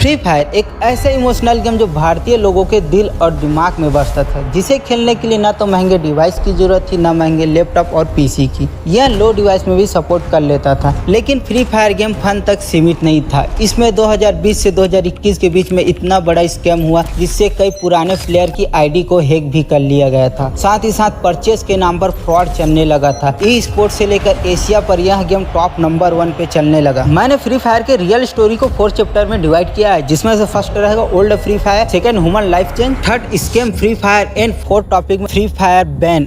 Free fire एक ऐसा emotional game जो भारतीय लोगों के दिल और दिमाग में बसता था, जिसे खेलने के लिए ना तो महंगे डिवाइस की जरूरत थी, ना महंगे लैपटॉप और पीसी की। यह लो डिवाइस में भी सपोर्ट कर लेता था। लेकिन फ्री फायर गेम फन तक सीमित नहीं था। इसमें 2020 से 2021 के बीच में इतना बड़ा स्कैम हुआ, जिससे कई पुराने प्लेयर की आईडी को हैक भी कर लिया गया था। साथ ही साथ परचेस के नाम पर फ्रॉड चलने लगा था। ई स्पोर्ट्स से लेकर एशिया पर यह गेम टॉप नंबर 1 पे चलने लगा। मैंने फ्री फायर के रियल स्टोरी को 4 चैप्टर में डिवाइड किया है, जिसमें से फर्स्ट रहेगा old free fire, second human life change, third scam free fire and fourth topic में फ्री फायर बैन।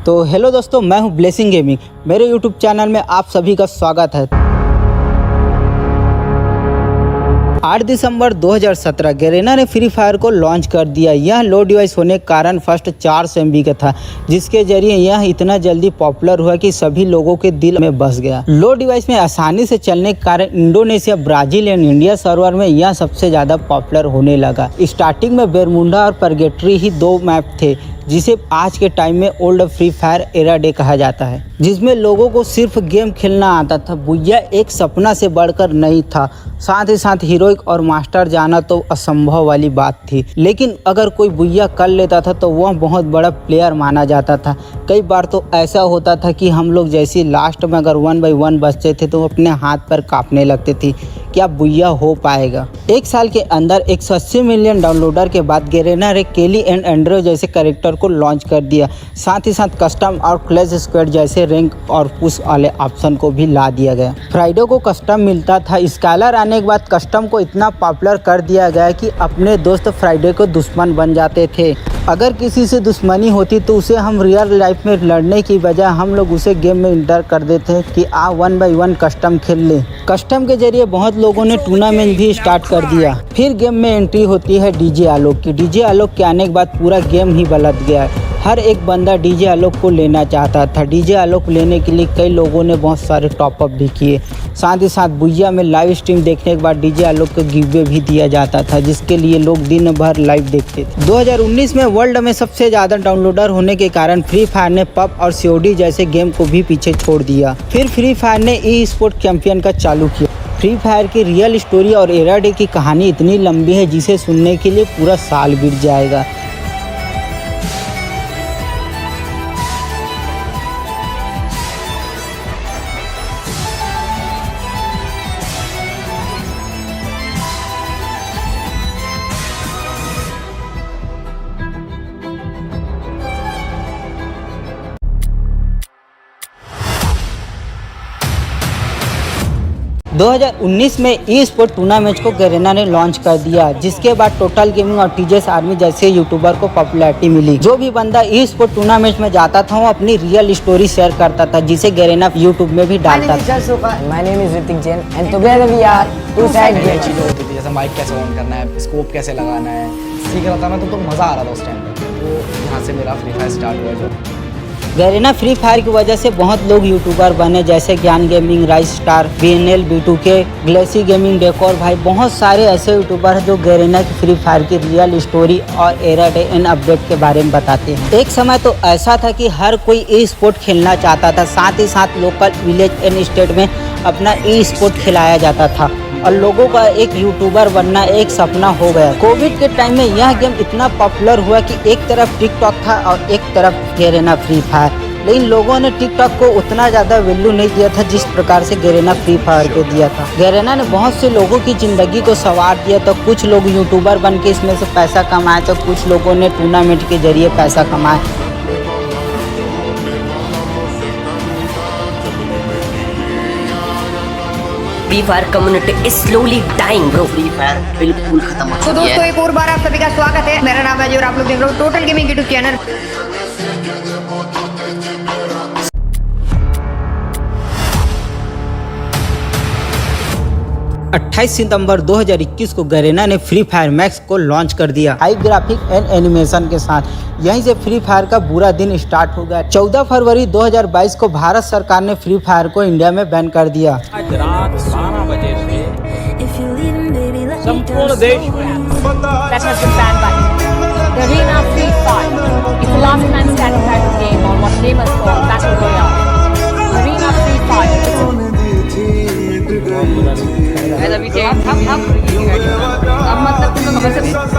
तो हेलो दोस्तों, मैं हूं ब्लेसिंग गेमिंग। मेरे यूट्यूब चैनल में आप सभी का स्वागत है। 8 दिसंबर 2017 गैरेना ने फ्री फायर को लॉन्च कर दिया। यह लो डिवाइस होने के कारण फर्स्ट 400 MB का था, जिसके जरिए यह इतना जल्दी पॉपुलर हुआ कि सभी लोगों के दिल में बस गया। लो डिवाइस में आसानी से चलने के कारण Indonesia, Brazil and India server में यह सबसे ज़्यादा पॉपुलर होने लगा। स्टार्टिंग में बेरमुंडा और परगेटरी ही 2 मैप थे, जिसे आज के टाइम में old free fire era day कहा जाता है, जिसमें लोगों को सिर्फ गेम खेलना आता था। बुइया एक सपना से बढ़कर नहीं था। साथ ही साथ हीरोइक और मास्टर जाना तो असंभव वाली बात थी। लेकिन अगर कोई बुइया कर लेता था तो वह बहुत बड़ा प्लेयर माना जाता था। कई बार तो ऐसा होता था कि हम लोग जैसे लास्ट में अगर 1 by 1 बचते थे तो अपने हाथ पर कांपने लगते थे, क्या बुइया हो पाएगा। एक साल के अंदर 180 मिलियन डाउनलोडर के बाद गैरेना ने केली एंड एंड्रो जैसे कैरेक्टर को लॉन्च कर दिया। साथ ही साथ कस्टम और क्लैश स्क्वाड जैसे रैंक और पुश वाले ऑप्शन को भी ला दिया गया। फ्राइडे को कस्टम मिलता था। स्कालर आने के बाद कस्टम को इतना पॉपुलर कर दिया गया कि अपने दोस्त फ्राइडे को दुश्मन बन जाते थे। अगर किसी से दुश्मनी होती तो उसे हम रियल लाइफ में लड़ने की बजाय हम लोग उसे गेम में इंटर कर देते कि आ 1 by 1 कस्टम खेल ले। कस्टम के जरिए बहुत लोगों ने टूर्नामेंट भी स्टार्ट कर दिया। फिर गेम में एंट्री होती है डीजे आलोक की। डीजे आलोक के आने के बाद पूरा गेम ही बदल गया। हर एक बंदा डीजे आलोक को लेना चाहता था। डीजे आलोक लेने के लिए कई लोगों ने बहुत सारे टॉपअप भी किए। साथ ही साथ बुइया में लाइव स्ट्रीम देखने के बाद डीजे आलोक को गिवअवे भी दिया जाता था, जिसके लिए लोग दिन भर लाइव देखते थे। 2019 में वर्ल्ड में सबसे ज़्यादा डाउनलोडर होने के कारण फ्री फायर ने पब और COD जैसे गेम को भी पीछे छोड़ दिया। फिर फ्री फायर ने ई स्पोर्ट चैंपियन का चालू किया। फ्री फायर की रियल स्टोरी और एरा डे की कहानी इतनी लंबी है, जिसे सुनने के लिए पूरा साल बीत जाएगा। दो 2019 में ई स्पोर्ट टूर्नामेंट को गैरेना ने लॉन्च कर दिया, जिसके बाद टोटल गेमिंग और TJS आर्मी जैसे यूट्यूबर को पॉपुलैरिटी मिली। जो भी बंदा ई स्पोर्ट टूर्नामेंट में जाता था वो अपनी रियल स्टोरी शेयर करता था, जिसे गैरेना यूट्यूब में भी डालता था। My name is Ritik Jain and together we are Two Side Gamers। चीज़ें होती थी, जैसे माइक कैसे ऑन करना है, स्कोप कैसे लगाना है, सीख रहा था मैं तो मज़ा आ रहा था उस टाइम पे। तो यहाँ से मेरा फ्री फायर स्टार्ट हुआ। जो गैरेना फ्री फायर की वजह से बहुत लोग यूट्यूबर बने, जैसे ज्ञान gaming, rice star, BNL, B2K, Gleycy gaming, decor भाई। बहुत सारे ऐसे यूट्यूबर हैं जो गैरेना की फ्री फायर की रियल स्टोरी और एरा डे एंड अपडेट के बारे में बताते हैं। एक समय तो ऐसा था कि हर कोई ई स्पोर्ट खेलना चाहता था। साथ ही साथ लोकल, विलेज एंड स्टेट में अपना ई स्पोर्ट खिलाया जाता था और लोगों का एक यूट्यूबर बनना एक सपना हो गया। कोविड के टाइम में यह गेम इतना पॉपुलर हुआ कि एक तरफ टिकटॉक था और एक तरफ गैरेना फ्री फायर। लेकिन लोगों ने टिकटॉक को उतना ज़्यादा वैल्यू नहीं दिया था जिस प्रकार से गैरेना फ्री फायर को दिया था। गैरेना ने बहुत से लोगों की ज़िंदगी को संवार दिया। तो कुछ लोग यूट्यूबर बन के इसमें से पैसा कमाए, तो कुछ लोगों ने टूर्नामेंट के जरिए पैसा कमाए। Free fire community is slowly dying bro. Free fire बिल्कुल खत्म हो चुकी है। तो दोस्तों एक और बार आप सभी का स्वागत है। मेरा नाम है जो, और आप लोग देख रहे हो टोटल गेमिंग यूट्यूब चैनल। 28 सितंबर 2021 को गैरेना ने फ्री फायर मैक्स को लॉन्च कर दिया, हाई ग्राफिक एंड एनिमेशन के साथ। यहीं से फ्री फायर का बुरा दिन स्टार्ट हो गया। 14 फरवरी 2022 को भारत सरकार ने फ्री फायर को इंडिया में बैन कर दिया। आज रात 12 बजे से संपूर्ण देश में that has been banned by Garena Free Fire. It's the last man standing type of game on what gamers call Battle Royale. Garena Free Fire. अभी चेंज अब मतलब तुम लोग हमें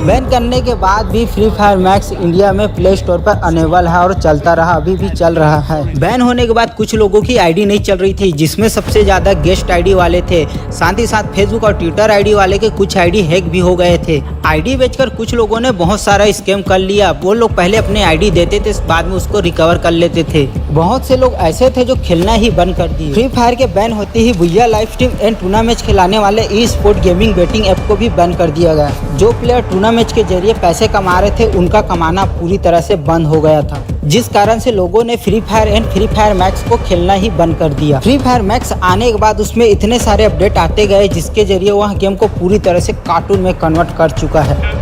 बैन करने के बाद भी फ्री फायर मैक्स इंडिया में प्ले स्टोर पर अनेबल है और चलता रहा, अभी भी चल रहा है। बैन होने के बाद कुछ लोगों की आईडी नहीं चल रही थी, जिसमें सबसे ज्यादा गेस्ट आईडी वाले थे। साथ ही साथ फेसबुक और ट्विटर आईडी वाले के कुछ आईडी हैक भी हो गए थे। आईडी बेचकर कुछ लोगों ने बहुत सारा स्कैम कर लिया। वो लोग पहले अपने आईडी देते थे, बाद में उसको रिकवर कर लेते थे। बहुत से लोग ऐसे थे जो खेलना ही बंद कर दिए। फ्री फायर के बैन होते ही भुइया लाइव स्ट्रीम एंड टूर्नामेंट खिलाने वाले ई स्पोर्ट गेमिंग बेटिंग ऐप को भी बैन कर दिया गया। जो प्लेयर टूर्नामेंट के जरिए पैसे कमा रहे थे, उनका कमाना पूरी तरह से बंद हो गया था, जिस कारण से लोगों ने free fire and free fire max को खेलना ही बंद कर दिया। फ्री फायर मैक्स आने के बाद उसमें इतने सारे अपडेट आते गए, जिसके जरिए वह गेम को पूरी तरह से कार्टून में कन्वर्ट कर चुका है।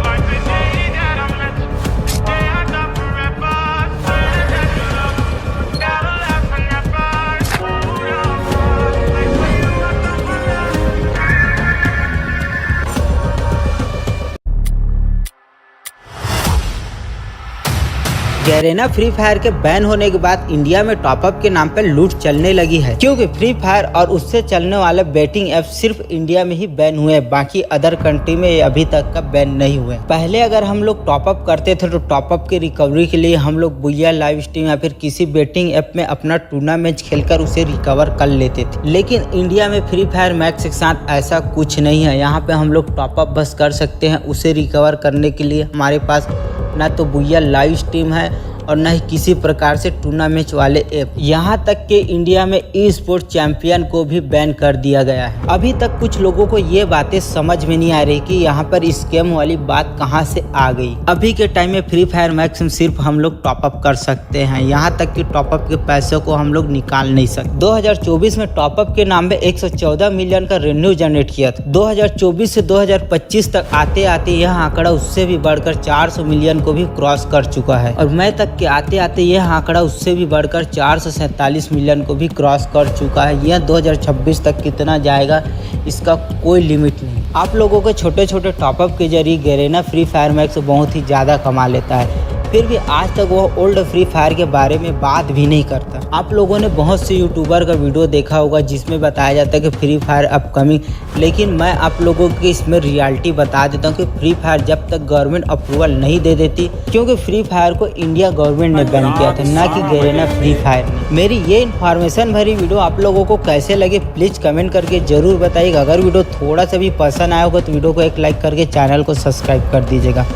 गैरेना फ्री फायर के बैन होने के बाद इंडिया में टॉपअप के नाम पर लूट चलने लगी है, क्योंकि फ्री फायर और उससे चलने वाले बेटिंग ऐप सिर्फ इंडिया में ही बैन हुए, बाकी अदर कंट्री में अभी तक का बैन नहीं हुए। पहले अगर हम लोग टॉपअप करते थे तो टॉपअप की रिकवरी के लिए हम लोग बुइया लाइव स्ट्रीम या फिर किसी बेटिंग ऐप में अपना टूर्नामेंट खेलकर उसे रिकवर कर लेते थे। लेकिन इंडिया में फ्री फायर मैक्स के साथ ऐसा कुछ नहीं है। यहाँ पे हम लोग टॉपअप बस कर सकते हैं, उसे रिकवर करने के लिए हमारे पास ना तो बुइया लाइव स्ट्रीम है और न ही किसी प्रकार से टूर्नामेंट वाले ऐप। यहाँ तक कि इंडिया में ई स्पोर्ट चैंपियन को भी बैन कर दिया गया है। अभी तक कुछ लोगों को ये बातें समझ में नहीं आ रही कि यहाँ पर स्कैम वाली बात कहाँ से आ गई। अभी के टाइम में फ्री फायर मैक्स में सिर्फ हम लोग टॉपअप कर सकते हैं, यहाँ तक कि टॉपअप के पैसों को हम लोग निकाल नहीं सकते। 2024 में टॉपअप के नाम पे 114 मिलियन का रेवेन्यू जनरेट किया था। 2024 से 2025 तक आते आते यह आंकड़ा उससे भी बढ़कर 400 मिलियन को भी क्रॉस कर चुका है, और मैं तक के आते आते यह आंकड़ा उससे भी बढ़कर 447 मिलियन को भी क्रॉस कर चुका है। यह 2026 तक कितना जाएगा इसका कोई लिमिट नहीं। आप लोगों के छोटे छोटे टॉपअप के जरिए गैरेना फ्री फायर मैक्स बहुत ही ज़्यादा कमा लेता है, फिर भी आज तक वह ओल्ड फ्री फायर के बारे में बात भी नहीं करता। आप लोगों ने बहुत से यूट्यूबर का वीडियो देखा होगा जिसमें बताया जाता है कि फ्री फायर अपकमिंग, लेकिन मैं आप लोगों की इसमें रियलिटी बता देता हूँ कि फ्री फायर जब तक गवर्नमेंट अप्रूवल नहीं दे देती, क्योंकि फ्री फायर को इंडिया गवर्नमेंट ने बैन किया था, ना कि गैरेना फ्री फायर ने। मेरी ये इन्फॉर्मेशन भरी वीडियो आप लोगों को कैसे लगे प्लीज़ कमेंट करके ज़रूर बताइएगा। अगर वीडियो थोड़ा सा भी पसंद आया होगा तो वीडियो को एक लाइक करके चैनल को सब्सक्राइब कर दीजिएगा।